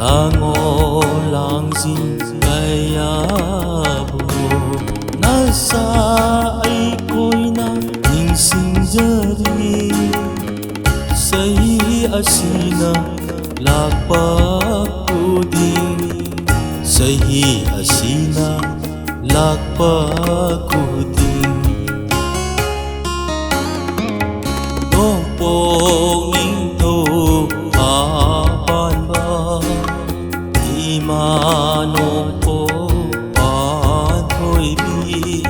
Lango langzing kayabu nasa aiko'y nang ningsingjari Sahi asina lakpakuding Sahi asina lakpakuding Tongpong ningto apan ba Imanong po ako'y bi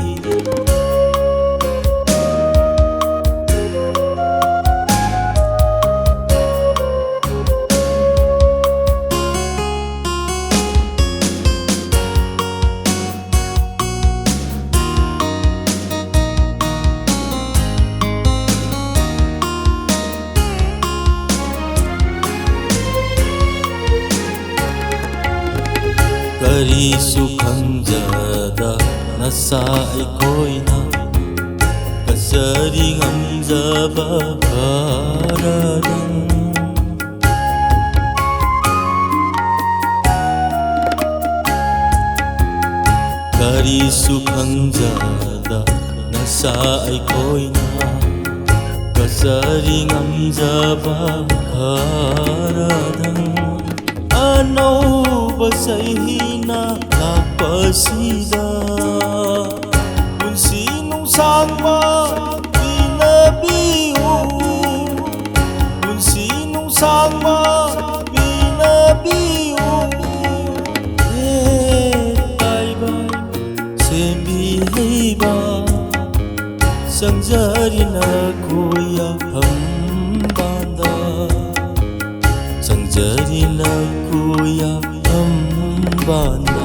Kari sukhang jada nasa aiko'y na Kasaring ang zababaradang Kari sukhang jada nasa aiko'y na Kasaring ang zababaradang Ano ba sa'y hinakapasida Kung sinong sangma binabiyo Kung sinong sangma binabiyo taibay sembihay ba Sangjari na kuya hambanda Sangjari na kuya hambanda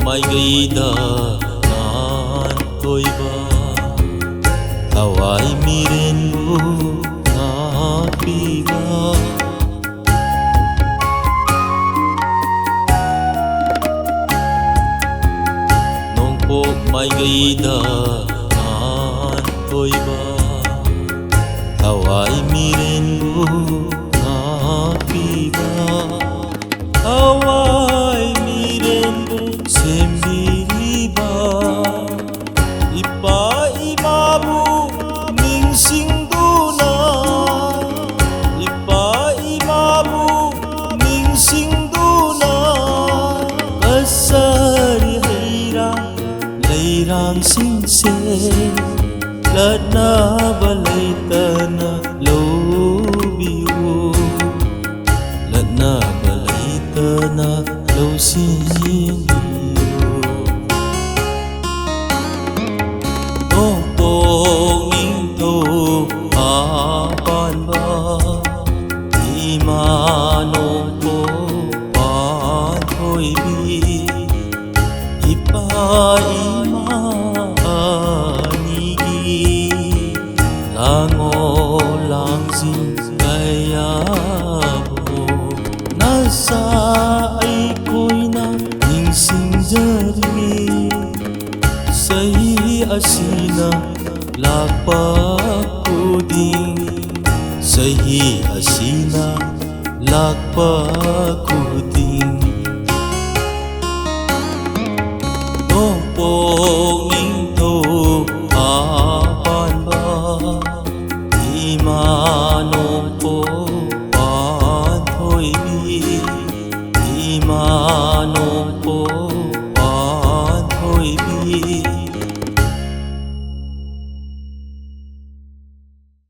May gayda nan ko'y ba Haway mirin mo napiga Nung po may gayda nan ko'y ba Haway mirin mo napiga Haway mirin mo Sembiriba Ipa-imamu Ningsingduna Ipa-imamu Ningsingduna Kasari haira Lairang singse Ladna balay tana Lobiyo Ladna balay tana Losing Tongpong ningto apan ba Imanong po ako'y bi Ipa-imanigi Lango langzing kayabu Nasa aiko'y nang ningsingjari Sahi asina lakpakuding Sahi asina lakpakuding